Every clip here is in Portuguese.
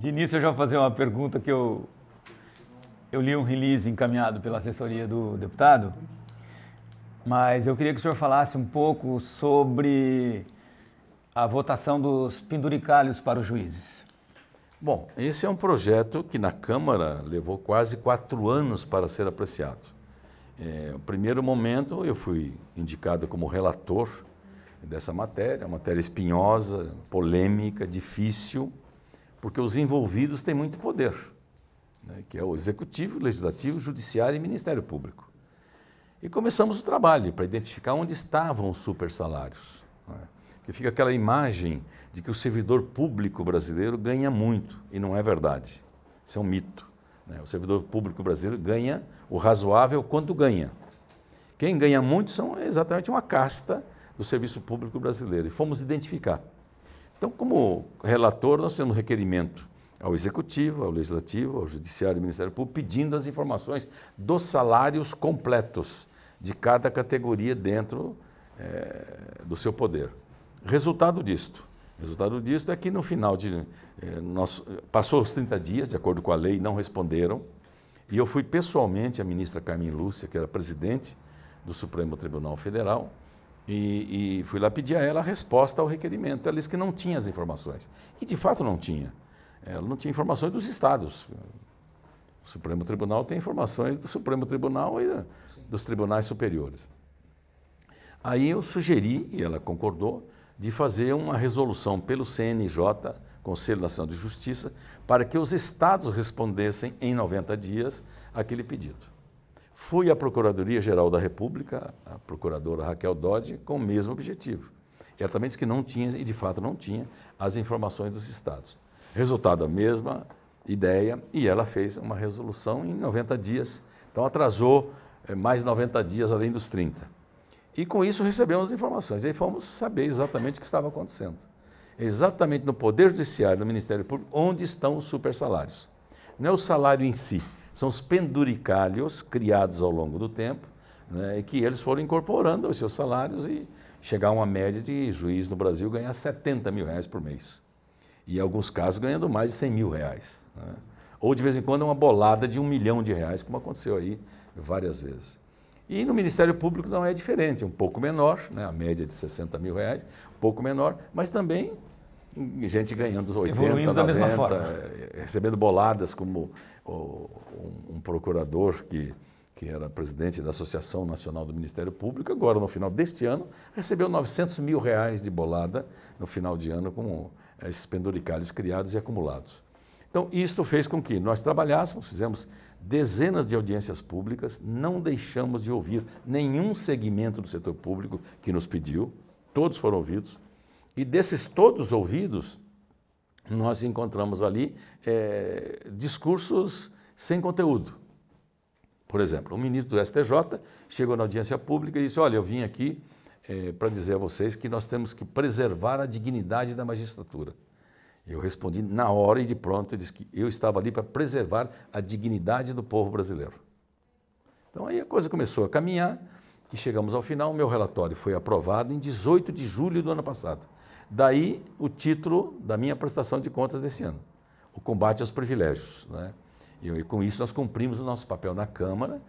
De início eu já vou fazer uma pergunta que eu li um release encaminhado pela assessoria do deputado, mas eu queria que o senhor falasse um pouco sobre a votação dos penduricalhos para os juízes. Bom, esse é um projeto que na Câmara levou quase 4 anos para ser apreciado. No primeiro momento eu fui indicado como relator dessa matéria, uma matéria espinhosa, polêmica, difícil, porque os envolvidos têm muito poder, né, que é o Executivo, Legislativo, Judiciário e Ministério Público. E começamos o trabalho para identificar onde estavam os supersalários, né, que fica aquela imagem de que o servidor público brasileiro ganha muito, e não é verdade. Isso é um mito, né? O servidor público brasileiro ganha o razoável quanto ganha. Quem ganha muito são exatamente uma casta do serviço público brasileiro, e fomos identificar. Então, como relator, nós fizemos um requerimento ao Executivo, ao Legislativo, ao Judiciário e ao Ministério Público, pedindo as informações dos salários completos de cada categoria dentro do seu poder. Resultado disto é que no final passou os 30 dias, de acordo com a lei, não responderam, e eu fui pessoalmente à ministra Carmen Lúcia, que era presidente do Supremo Tribunal Federal, e fui lá pedir a ela a resposta ao requerimento. Ela disse que não tinha as informações. E de fato não tinha. Ela não tinha informações dos estados. O Supremo Tribunal tem informações do Supremo Tribunal e dos tribunais superiores. Aí eu sugeri, e ela concordou, de fazer uma resolução pelo CNJ, Conselho Nacional de Justiça, para que os estados respondessem em 90 dias aquele pedido. Fui à Procuradoria-Geral da República, a procuradora Raquel Dodge, com o mesmo objetivo. Ela também disse que não tinha, e de fato não tinha, as informações dos estados. Resultado, a mesma ideia, e ela fez uma resolução em 90 dias. Então atrasou mais 90 dias além dos 30. E com isso recebemos as informações. E aí fomos saber exatamente o que estava acontecendo. Exatamente no Poder Judiciário, no Ministério Público, onde estão os supersalários. Não é o salário em si, são os penduricalhos criados ao longo do tempo, né, e que eles foram incorporando aos seus salários e chegar a uma média de juiz no Brasil ganhar R$70 mil por mês. E em alguns casos ganhando mais de R$100 mil. Né? Ou de vez em quando uma bolada de R$1 milhão, como aconteceu aí várias vezes. E no Ministério Público não é diferente, um pouco menor, né, a média de R$60 mil, um pouco menor, mas também gente ganhando 80, 90, recebendo boladas, como um procurador que era presidente da Associação Nacional do Ministério Público, agora no final deste ano, recebeu R$900 mil de bolada no final de ano com esses penduricalhos criados e acumulados. Então, isto fez com que nós trabalhássemos, fizemos dezenas de audiências públicas, não deixamos de ouvir nenhum segmento do setor público que nos pediu, todos foram ouvidos, e desses todos ouvidos, nós encontramos ali discursos sem conteúdo. Por exemplo, o ministro do STJ chegou na audiência pública e disse: olha, eu vim aqui para dizer a vocês que nós temos que preservar a dignidade da magistratura. Eu respondi na hora e de pronto, eu disse que eu estava ali para preservar a dignidade do povo brasileiro. Então aí a coisa começou a caminhar e chegamos ao final. O meu relatório foi aprovado em 18 de julho do ano passado. Daí o título da minha prestação de contas desse ano, o combate aos privilégios, né? E com isso nós cumprimos o nosso papel na Câmara,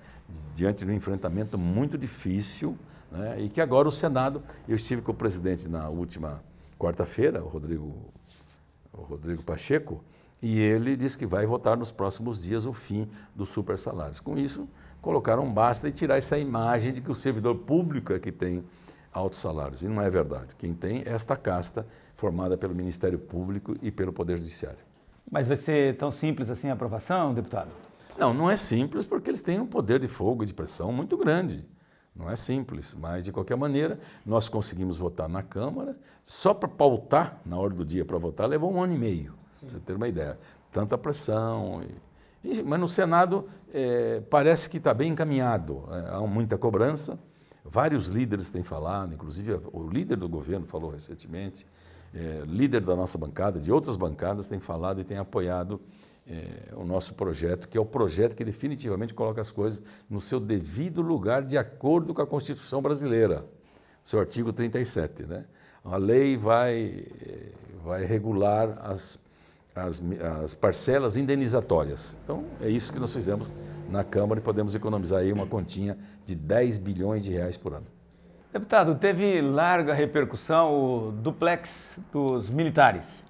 diante de um enfrentamento muito difícil, né? E que agora o Senado, eu estive com o presidente na última quarta-feira, o Rodrigo Pacheco, e ele disse que vai votar nos próximos dias o fim dos supersalários. Com isso, colocaram basta e tirar essa imagem de que o servidor público é que tem altos salários. E não é verdade. Quem tem é esta casta formada pelo Ministério Público e pelo Poder Judiciário. Mas vai ser tão simples assim a aprovação, deputado? Não, não é simples porque eles têm um poder de fogo e de pressão muito grande. Não é simples, mas de qualquer maneira nós conseguimos votar na Câmara. Só para pautar na hora do dia para votar levou 1 ano e meio, para você ter uma ideia. Tanta pressão. Mas no Senado parece que está bem encaminhado. Há muita cobrança. Vários líderes têm falado, inclusive o líder do governo falou recentemente, líder da nossa bancada, de outras bancadas, tem falado e tem apoiado o nosso projeto, que é o projeto que definitivamente coloca as coisas no seu devido lugar, de acordo com a Constituição brasileira, seu artigo 37. Né? A lei vai regular as parcelas indenizatórias. Então, é isso que nós fizemos na Câmara e podemos economizar aí uma continha de 10 bilhões de reais por ano. Deputado, teve larga repercussão o duplex dos militares,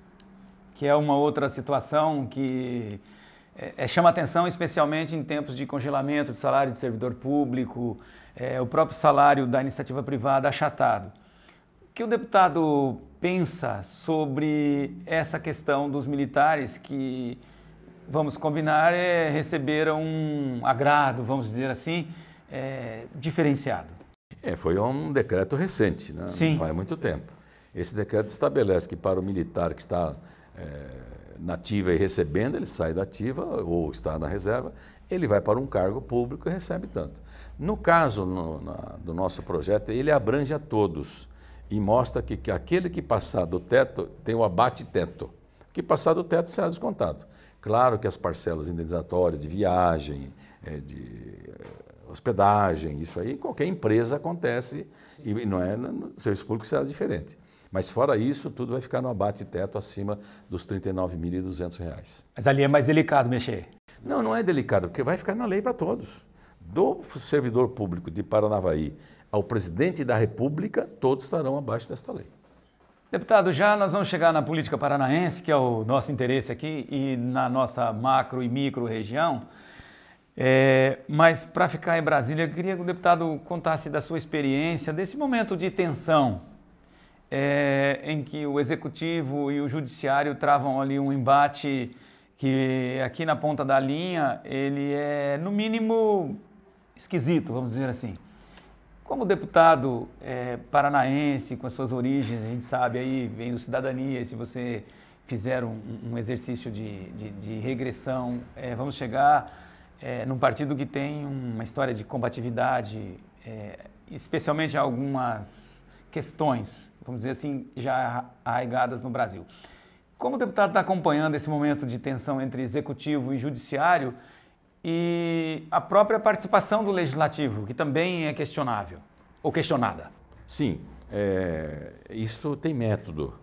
que é uma outra situação que chama atenção, especialmente em tempos de congelamento de salário de servidor público, o próprio salário da iniciativa privada achatado. O que o deputado pensa sobre essa questão dos militares que, vamos combinar, receberam um agrado, vamos dizer assim, diferenciado? Foi um decreto recente, né? Sim. Não faz muito tempo. Esse decreto estabelece que para o militar que está na ativa e recebendo, ele sai da ativa ou está na reserva, ele vai para um cargo público e recebe tanto. No caso do nosso projeto, ele abrange a todos e mostra que aquele que passar do teto tem o abate-teto. O que passar do teto será descontado. Claro que as parcelas indenizatórias de viagem, de hospedagem, isso aí, qualquer empresa acontece e não é no serviço público será diferente. Mas fora isso, tudo vai ficar no abate-teto acima dos R$ 39.200. Mas ali é mais delicado mexer. Não, não é delicado, porque vai ficar na lei para todos. Do servidor público de Paranavaí ao presidente da República, todos estarão abaixo desta lei. Deputado, já nós vamos chegar na política paranaense, que é o nosso interesse aqui, e na nossa macro e micro região. Mas para ficar em Brasília, eu queria que o deputado contasse da sua experiência, desse momento de tensão, em que o Executivo e o Judiciário travam ali um embate que aqui na ponta da linha, ele é no mínimo esquisito, vamos dizer assim. Como deputado paranaense, com as suas origens, a gente sabe aí, vem do Cidadania, e se você fizer um exercício de regressão, vamos chegar num partido que tem uma história de combatividade, especialmente algumas questões, vamos dizer assim, já arraigadas no Brasil. Como o deputado está acompanhando esse momento de tensão entre executivo e judiciário e a própria participação do legislativo, que também é questionável ou questionada? Sim, isso tem método.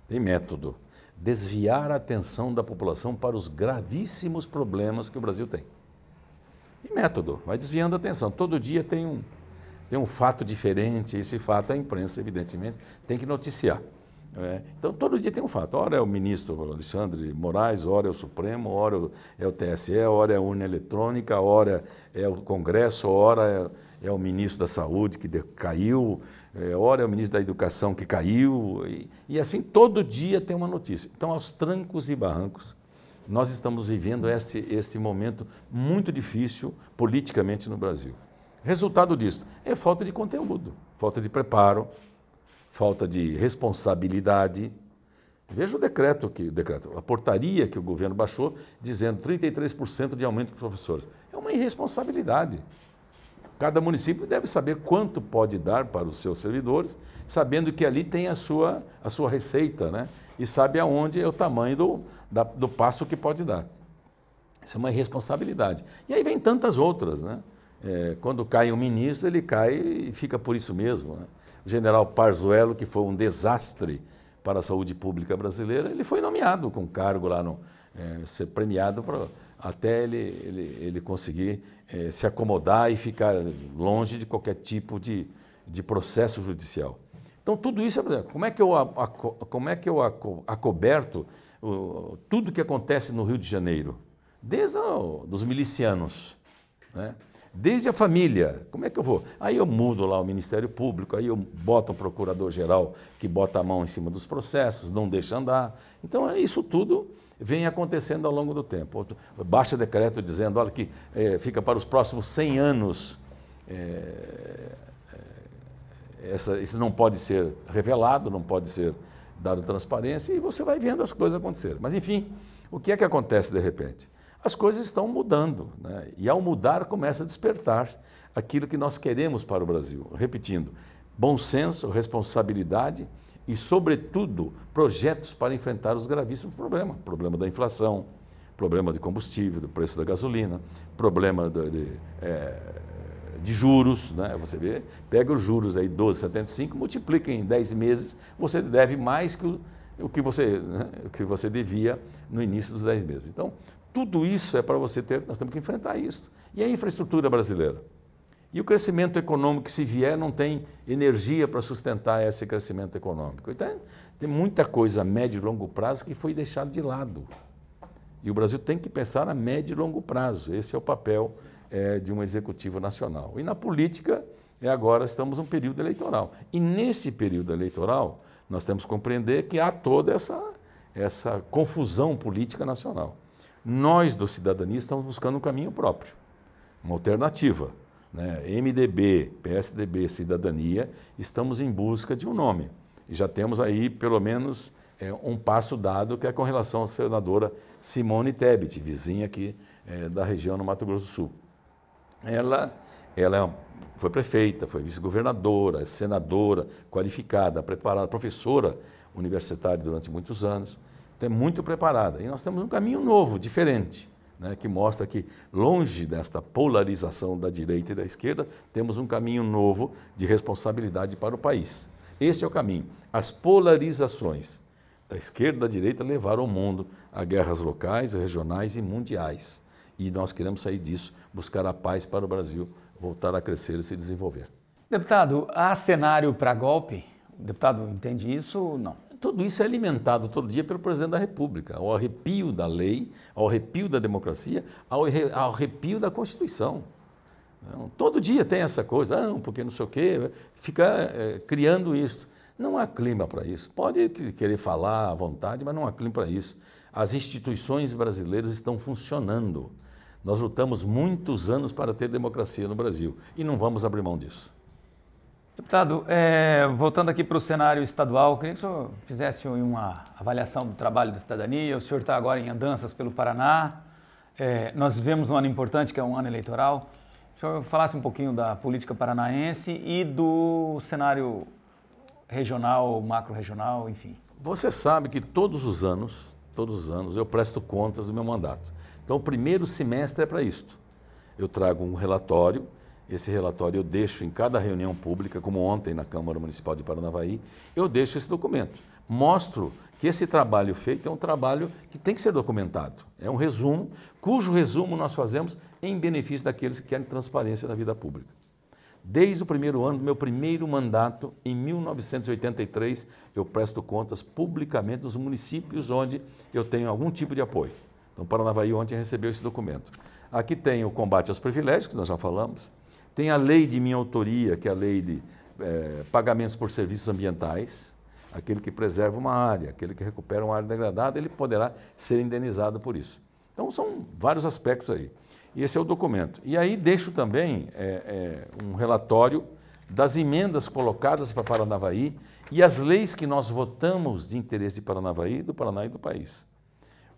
Tem método. Desviar a atenção da população para os gravíssimos problemas que o Brasil tem. Tem método, vai desviando a atenção. Todo dia tem um fato diferente, esse fato a imprensa, evidentemente, tem que noticiar. Então, todo dia tem um fato. Ora é o ministro Alexandre Moraes, ora é o Supremo, ora é o TSE, ora é a urna eletrônica, ora é o Congresso, ora é o ministro da Saúde que caiu, ora é o ministro da Educação que caiu. E assim, todo dia tem uma notícia. Então, aos trancos e barrancos, nós estamos vivendo esse momento muito difícil politicamente no Brasil. Resultado disso é falta de conteúdo, falta de preparo, falta de responsabilidade. Veja o decreto, a portaria que o governo baixou, dizendo 33% de aumento para os professores. É uma irresponsabilidade. Cada município deve saber quanto pode dar para os seus servidores, sabendo que ali tem a sua receita, né? E sabe aonde é o tamanho do passo que pode dar. Isso é uma irresponsabilidade. E aí vem tantas outras, né? Quando cai um ministro, ele cai e fica por isso mesmo, né? O general Pazuello, que foi um desastre para a saúde pública brasileira, ele foi nomeado com cargo lá, ser premiado até ele conseguir se acomodar e ficar longe de qualquer tipo de processo judicial. Então, tudo isso, como é que eu acoberto tudo que acontece no Rio de Janeiro? Desde dos milicianos, né? Desde a família, como é que eu vou? Aí eu mudo lá o Ministério Público, aí eu boto um procurador-geral que bota a mão em cima dos processos, não deixa andar. Então, isso tudo vem acontecendo ao longo do tempo. Baixa decreto dizendo, olha, que fica para os próximos 100 anos, isso não pode ser revelado, não pode ser dado transparência, e você vai vendo as coisas acontecerem. Mas, enfim, o que é que acontece de repente? As coisas estão mudando, né? E ao mudar começa a despertar aquilo que nós queremos para o Brasil. Repetindo, bom senso, responsabilidade e, sobretudo, projetos para enfrentar os gravíssimos problemas. Problema da inflação, problema de combustível, do preço da gasolina, problema de juros, né? Você vê, pega os juros aí 12,75, multiplica em 10 meses, você deve mais o que você devia no início dos 10 meses. Então, tudo isso é para você ter, nós temos que enfrentar isso. E a infraestrutura brasileira? E o crescimento econômico, que se vier, não tem energia para sustentar esse crescimento econômico. Então, tem muita coisa a médio e longo prazo que foi deixado de lado. E o Brasil tem que pensar a médio e longo prazo. Esse é o papel de um executivo nacional. E na política, agora estamos num período eleitoral. E nesse período eleitoral, nós temos que compreender que há toda essa confusão política nacional. Nós, do Cidadania, estamos buscando um caminho próprio, uma alternativa. Né? MDB, PSDB, Cidadania, estamos em busca de um nome. E já temos aí, pelo menos, um passo dado, que é com relação à senadora Simone Tebet, vizinha aqui da região no Mato Grosso do Sul. Ela foi prefeita, foi vice-governadora, é senadora, qualificada, preparada, professora universitária durante muitos anos, então é muito preparada. E nós temos um caminho novo, diferente, né, que mostra que, longe desta polarização da direita e da esquerda, temos um caminho novo de responsabilidade para o país. Esse é o caminho. As polarizações da esquerda e da direita levaram o mundo a guerras locais, regionais e mundiais. E nós queremos sair disso, buscar a paz para o Brasil voltar a crescer e se desenvolver. Deputado, há cenário para golpe? O deputado entende isso ou não? Tudo isso é alimentado todo dia pelo presidente da República, ao arrepio da lei, ao arrepio da democracia, ao arrepio da Constituição. Todo dia tem essa coisa, porque não sei o quê, fica criando isso. Não há clima para isso. Pode querer falar à vontade, mas não há clima para isso. As instituições brasileiras estão funcionando. Nós lutamos muitos anos para ter democracia no Brasil e não vamos abrir mão disso. Deputado, voltando aqui para o cenário estadual, queria que o senhor fizesse uma avaliação do trabalho da cidadania. O senhor está agora em andanças pelo Paraná. Nós vivemos um ano importante, que é um ano eleitoral. Que o senhor falasse um pouquinho da política paranaense e do cenário regional, macro-regional, enfim. Você sabe que todos os anos, eu presto contas do meu mandato. Então, o primeiro semestre é para isto. Eu trago um relatório, esse relatório eu deixo em cada reunião pública, como ontem na Câmara Municipal de Paranavaí, eu deixo esse documento. Mostro que esse trabalho feito é um trabalho que tem que ser documentado. É um resumo, cujo resumo nós fazemos em benefício daqueles que querem transparência na vida pública. Desde o primeiro ano do meu primeiro mandato, em 1983, eu presto contas publicamente dos municípios onde eu tenho algum tipo de apoio. Então, Paranavaí ontem recebeu esse documento. Aqui tem o combate aos privilégios, que nós já falamos. Tem a lei de minha autoria, que é a lei de pagamentos por serviços ambientais. Aquele que preserva uma área, aquele que recupera uma área degradada, ele poderá ser indenizado por isso. Então, são vários aspectos aí. E esse é o documento. E aí deixo também um relatório das emendas colocadas para Paranavaí e as leis que nós votamos de interesse de Paranavaí, do Paraná e do país.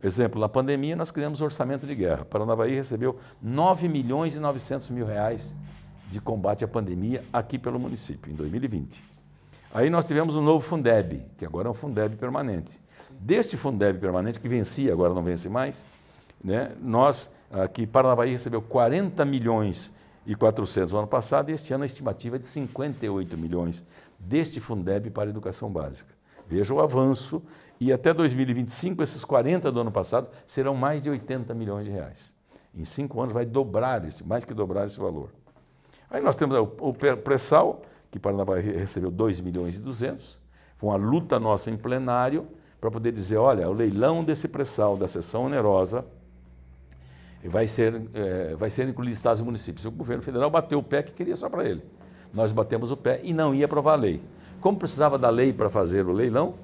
Exemplo, na pandemia nós criamos orçamento de guerra. Paranavaí recebeu 9.900.000 reais de combate à pandemia aqui pelo município, em 2020. Aí nós tivemos um novo Fundeb, que agora é um Fundeb permanente. Deste Fundeb permanente, que vencia, agora não vence mais, né, nós, aqui, Paranavaí recebeu 40.400.000 no ano passado, e este ano a estimativa é de 58 milhões deste Fundeb para a educação básica. Veja o avanço, e até 2025, esses 40 do ano passado serão mais de 80 milhões de reais. Em 5 anos vai dobrar, mais que dobrar esse valor. Aí nós temos o pré-sal, que Paranavaí recebeu 2.200.000, foi uma luta nossa em plenário para poder dizer, olha, o leilão desse pré-sal da seção onerosa vai ser incluído estados e municípios. O governo federal bateu o pé que queria só para ele. Nós batemos o pé e não ia aprovar a lei. Como precisava da lei para fazer o leilão,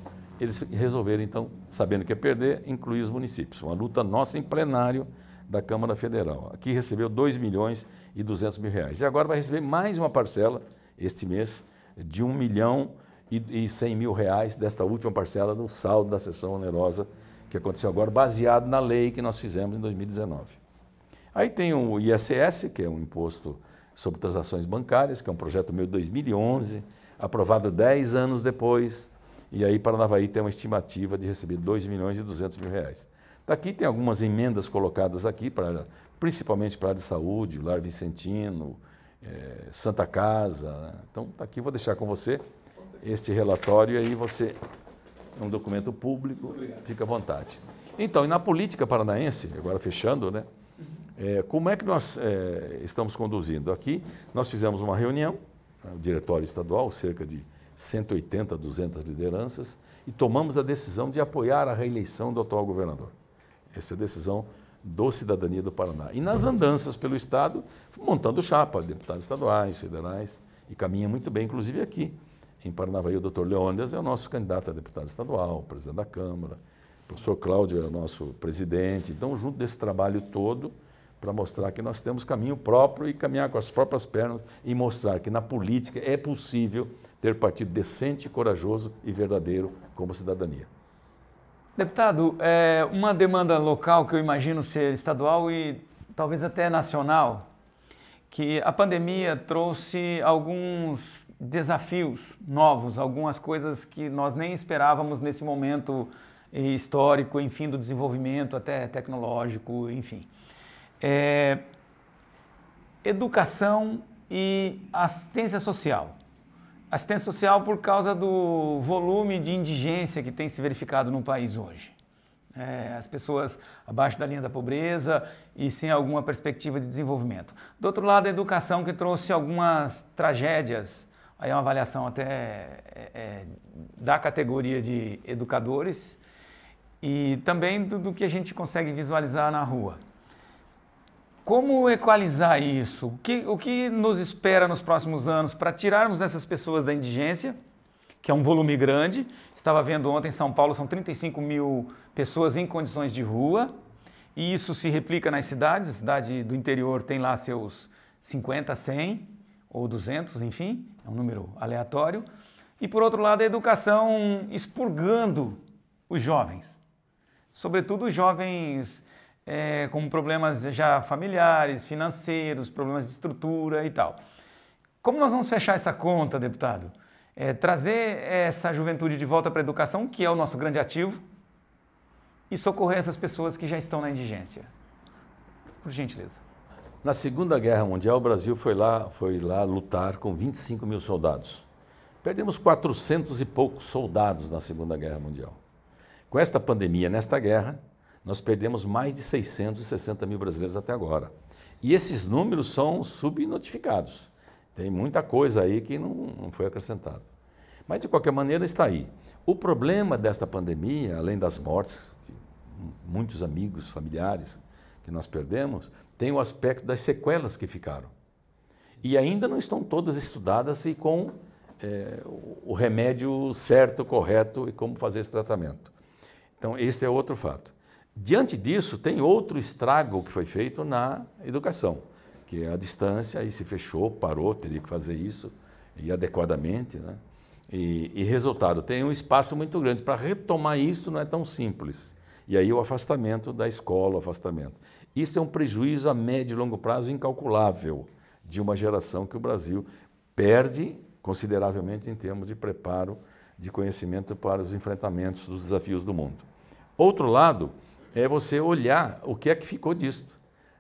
eles resolveram, então, sabendo que ia perder, incluir os municípios. Uma luta nossa em plenário da Câmara Federal. Aqui recebeu 2.200.000 reais. E agora vai receber mais uma parcela, este mês, de 1.100.000 reais desta última parcela do saldo da seção onerosa, que aconteceu agora, baseado na lei que nós fizemos em 2019. Aí tem o ISS, que é um imposto sobre transações bancárias, que é um projeto meu de 2011, aprovado 10 anos depois, e aí Paranavaí tem uma estimativa de receber 2.200.000 reais. Daqui tem algumas emendas colocadas aqui, principalmente para a área de saúde, Lar Vicentino, Santa Casa. Né? Então, aqui vou deixar com você este relatório, e aí você é um documento público, fica à vontade. Então, e na política paranaense, agora fechando, né? Como é que nós estamos conduzindo? Aqui nós fizemos uma reunião, o diretório estadual, cerca de 180, 200 lideranças, e tomamos a decisão de apoiar a reeleição do atual governador. Essa é a decisão do Cidadania do Paraná. E nas andanças pelo Estado, montando chapa, deputados estaduais, federais, e caminha muito bem, inclusive aqui. Em Paranavaí, o doutor Leônidas é o nosso candidato a deputado estadual, presidente da Câmara, o professor Cláudio é o nosso presidente. Então, junto desse trabalho todo, para mostrar que nós temos caminho próprio e caminhar com as próprias pernas e mostrar que na política é possível ter partido decente, corajoso e verdadeiro como cidadania. Deputado, uma demanda local que eu imagino ser estadual e talvez até nacional, que a pandemia trouxe alguns desafios novos, algumas coisas que nós nem esperávamos nesse momento histórico, enfim, do desenvolvimento até tecnológico, enfim. Educação e assistência social. Assistência social por causa do volume de indigência que tem se verificado no país hoje. As pessoas abaixo da linha da pobreza e sem alguma perspectiva de desenvolvimento. Do outro lado, a educação que trouxe algumas tragédias, aí é uma avaliação até da categoria de educadores e também do que a gente consegue visualizar na rua. Como equalizar isso? O que nos espera nos próximos anos para tirarmos essas pessoas da indigência, que é um volume grande? Estava vendo ontem em São Paulo, são 35 mil pessoas em condições de rua, e isso se replica nas cidades. A cidade do interior tem lá seus 50, 100 ou 200, enfim, é um número aleatório. E por outro lado, a educação expurgando os jovens, sobretudo os jovens com problemas já familiares, financeiros, problemas de estrutura e tal. Como nós vamos fechar essa conta, deputado? Trazer essa juventude de volta para a educação, que é o nosso grande ativo, e socorrer essas pessoas que já estão na indigência. Por gentileza. Na Segunda Guerra Mundial, o Brasil foi lá lutar com 25 mil soldados. Perdemos 400 e poucos soldados na Segunda Guerra Mundial. Com esta pandemia, nesta guerra, nós perdemos mais de 660 mil brasileiros até agora. E esses números são subnotificados. Tem muita coisa aí que não foi acrescentada. Mas, de qualquer maneira, está aí. O problema desta pandemia, além das mortes, muitos amigos, familiares que nós perdemos, tem o aspecto das sequelas que ficaram. E ainda não estão todas estudadas e com o remédio certo, correto e como fazer esse tratamento. Então, esse é outro fato. Diante disso, tem outro estrago que foi feito na educação, que é a distância, aí se fechou, parou, teria que fazer isso, e adequadamente, né? E resultado, tem um espaço muito grande. Para retomar isso não é tão simples. E aí o afastamento da escola, o afastamento. Isso é um prejuízo a médio e longo prazo incalculável de uma geração que o Brasil perde consideravelmente em termos de preparo, de conhecimento para os enfrentamentos dos desafios do mundo. Outro lado é você olhar o que é que ficou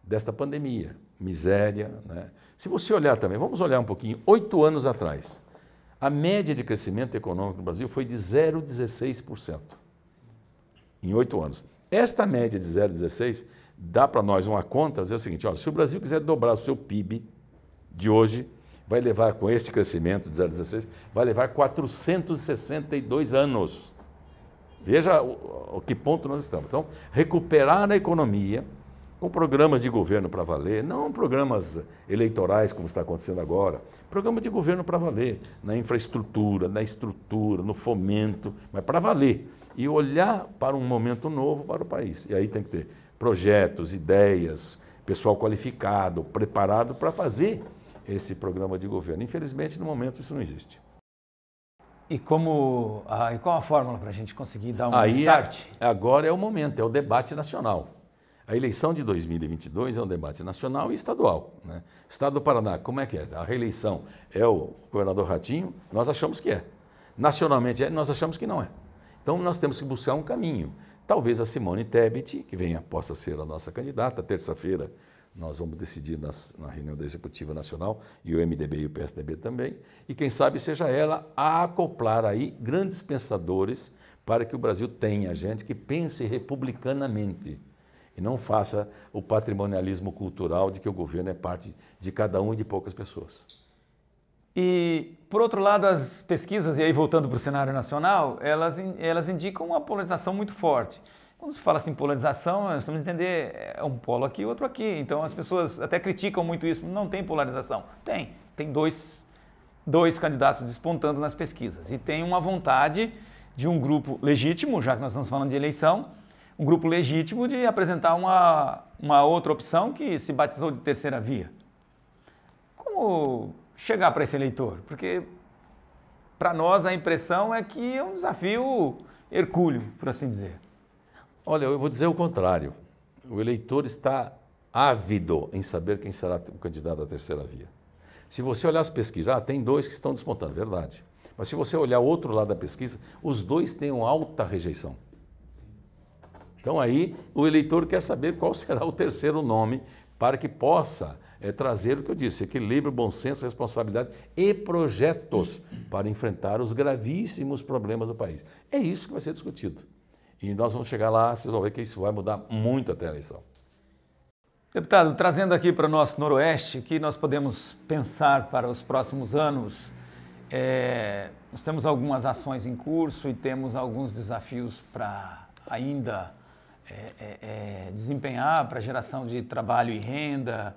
desta pandemia, miséria, né? Se você olhar também, vamos olhar um pouquinho, 8 anos atrás, a média de crescimento econômico no Brasil foi de 0,16%, em 8 anos. Esta média de 0,16% dá para nós uma conta, dizer o seguinte, olha, se o Brasil quiser dobrar o seu PIB de hoje, vai levar, com este crescimento de 0,16%, vai levar 462 anos. Veja o que ponto nós estamos. Então, recuperar a economia com programas de governo para valer, não programas eleitorais como está acontecendo agora, programa de governo para valer, na infraestrutura, na estrutura, no fomento, mas para valer. E olhar para um momento novo para o país. E aí tem que ter projetos, ideias, pessoal qualificado, preparado para fazer esse programa de governo. Infelizmente, no momento, isso não existe. E qual a fórmula para a gente conseguir dar um start? Agora é o momento, é o debate nacional. A eleição de 2022 é um debate nacional e estadual, né? Estado do Paraná, como é que é? A reeleição é o governador Ratinho? Nós achamos que é. Nacionalmente nós achamos que não é. Então nós temos que buscar um caminho. Talvez a Simone Tebet, que possa ser a nossa candidata, terça-feira nós vamos decidir na reunião da Executiva Nacional, e o MDB e o PSDB também, e quem sabe seja ela a acoplar aí grandes pensadores para que o Brasil tenha gente que pense republicanamente e não faça o patrimonialismo cultural de que o governo é parte de cada um e de poucas pessoas. E, por outro lado, as pesquisas, e aí voltando para o cenário nacional, elas indicam uma polarização muito forte. Quando se fala assim polarização, nós temos que entender, é um polo aqui e outro aqui. Então as pessoas até criticam muito isso. Não tem polarização. Tem dois candidatos despontando nas pesquisas. E tem uma vontade de um grupo legítimo, já que nós estamos falando de eleição, um grupo legítimo de apresentar uma outra opção que se batizou de terceira via. Como chegar para esse eleitor? Porque para nós a impressão é que é um desafio hercúleo, por assim dizer. Olha, eu vou dizer o contrário. O eleitor está ávido em saber quem será o candidato à terceira via. Se você olhar as pesquisas, tem dois que estão despontando, verdade. Mas se você olhar o outro lado da pesquisa, os dois têm uma alta rejeição. Então aí o eleitor quer saber qual será o terceiro nome para que possa trazer o que eu disse, equilíbrio, bom senso, responsabilidade e projetos para enfrentar os gravíssimos problemas do país. É isso que vai ser discutido. E nós vamos chegar lá, vocês vão ver que isso vai mudar muito até a eleição. Deputado, trazendo aqui para o nosso Noroeste, o que nós podemos pensar para os próximos anos? Nós temos algumas ações em curso e temos alguns desafios para ainda desempenhar, para geração de trabalho e renda,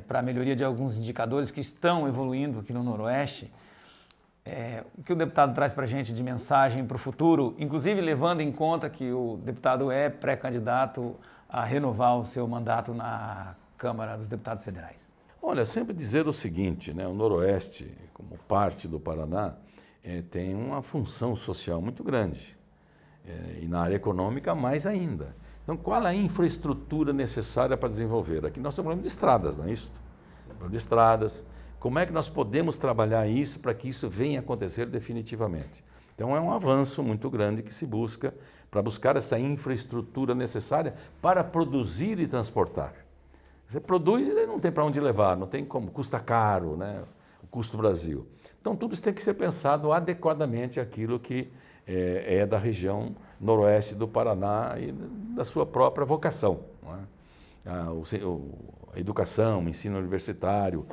para a melhoria de alguns indicadores que estão evoluindo aqui no Noroeste. O que o deputado traz para a gente de mensagem para o futuro, inclusive levando em conta que o deputado é pré-candidato a renovar o seu mandato na Câmara dos Deputados Federais? Olha, sempre dizer o seguinte, né? O Noroeste, como parte do Paraná, tem uma função social muito grande. E na área econômica, mais ainda. Então, qual a infraestrutura necessária para desenvolver? Aqui nós estamos falando de estradas, não é isso? Falando de estradas. Como é que nós podemos trabalhar isso para que isso venha a acontecer definitivamente? Então, é um avanço muito grande que se busca para buscar essa infraestrutura necessária para produzir e transportar. Você produz e não tem para onde levar, não tem como, custa caro, né? O custo do Brasil. Então, tudo isso tem que ser pensado adequadamente àquilo que é da região noroeste do Paraná e da sua própria vocação. Não é? A educação, o ensino universitário,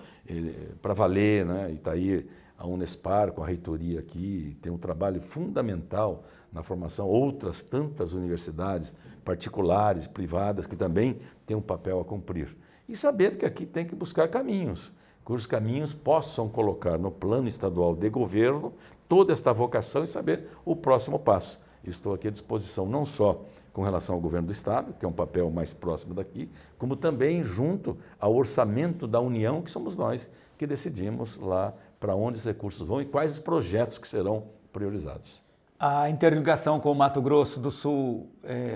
para valer, né? E está aí a Unespar com a reitoria aqui, tem um trabalho fundamental na formação, outras tantas universidades particulares, privadas, que também têm um papel a cumprir. E saber que aqui tem que buscar caminhos, cujos caminhos possam colocar no plano estadual de governo toda esta vocação e saber o próximo passo. Estou aqui à disposição não só com relação ao governo do Estado, que é um papel mais próximo daqui, como também junto ao orçamento da União, que somos nós que decidimos lá para onde os recursos vão e quais os projetos que serão priorizados. A interligação com o Mato Grosso do Sul,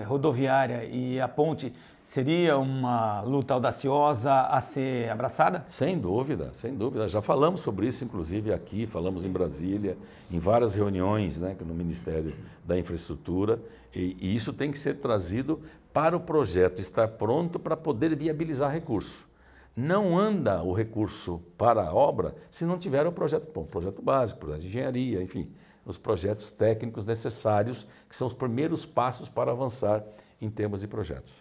rodoviária e a ponte, seria uma luta audaciosa a ser abraçada? Sem dúvida, sem dúvida. Já falamos sobre isso, inclusive aqui, falamos em Brasília, em várias reuniões, né, no Ministério da Infraestrutura, e isso tem que ser trazido para o projeto estar pronto para poder viabilizar recurso. Não anda o recurso para a obra se não tiver o projeto bom, projeto básico, projeto de engenharia, enfim, os projetos técnicos necessários, que são os primeiros passos para avançar em termos de projetos.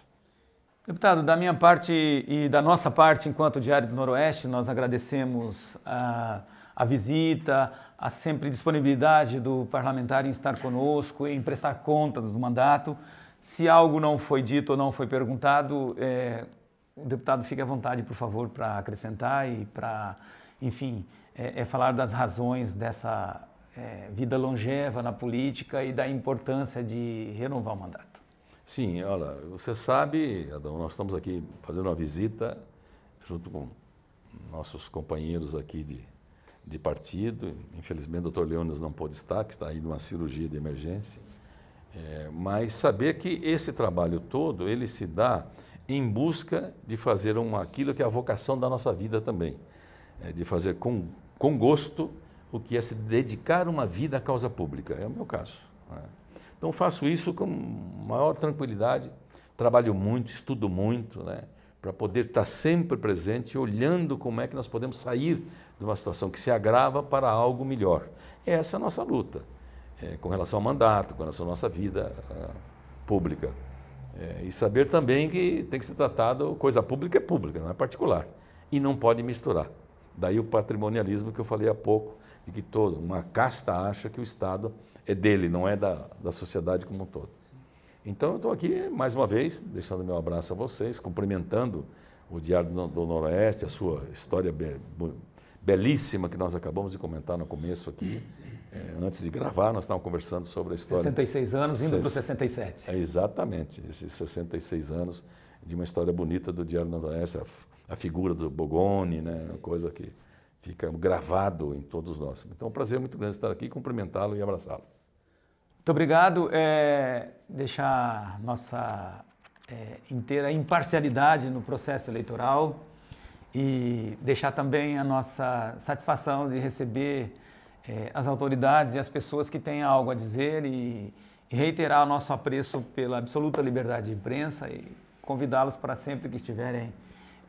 Deputado, da minha parte e da nossa parte, enquanto Diário do Noroeste, nós agradecemos a visita, a sempre disponibilidade do parlamentar em estar conosco, em prestar contas do mandato. Se algo não foi dito ou não foi perguntado, o deputado fique à vontade, por favor, para acrescentar e para, enfim, falar das razões dessa vida longeva na política e da importância de renovar o mandato. Sim, olha, você sabe, Adão, nós estamos aqui fazendo uma visita junto com nossos companheiros aqui de partido. Infelizmente, o doutor Leônidas não pôde estar, que está aí numa cirurgia de emergência. Mas saber que esse trabalho todo, ele se dá em busca de fazer aquilo que é a vocação da nossa vida também. De fazer com gosto o que é se dedicar uma vida à causa pública. É o meu caso. Então, faço isso com maior tranquilidade, trabalho muito, estudo muito, né, para poder estar sempre presente, olhando como é que nós podemos sair de uma situação que se agrava para algo melhor. Essa é a nossa luta. com relação ao mandato, com relação à nossa vida pública. E saber também que tem que ser tratado, coisa pública é pública, não é particular. E não pode misturar. Daí o patrimonialismo que eu falei há pouco, de que uma casta acha que o Estado é dele, não é da sociedade como um todo. Então eu estou aqui, mais uma vez, deixando meu abraço a vocês, cumprimentando o Diário do Noroeste, a sua história belíssima que nós acabamos de comentar no começo aqui. Antes de gravar, nós estávamos conversando sobre a história... 66 anos, indo para os 67. Exatamente, esses 66 anos de uma história bonita do Diário do Noroeste, a figura do Bogoni, né, uma coisa que fica gravado em todos nós. Então é um prazer muito grande estar aqui, cumprimentá-lo e abraçá-lo. Muito obrigado. Deixar nossa inteira imparcialidade no processo eleitoral e deixar também a nossa satisfação de receber as autoridades e as pessoas que têm algo a dizer e reiterar o nosso apreço pela absoluta liberdade de imprensa e convidá-los para sempre que estiverem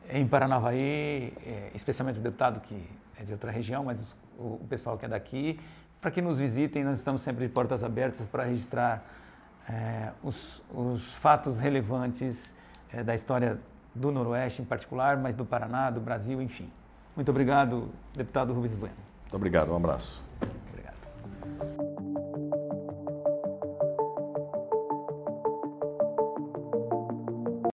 em Paranavaí, especialmente o deputado que é de outra região, mas o pessoal que é daqui, para que nos visitem. Nós estamos sempre de portas abertas para registrar os fatos relevantes da história do Noroeste em particular, mas do Paraná, do Brasil, enfim. Muito obrigado, deputado Rubens Bueno. Muito obrigado, um abraço.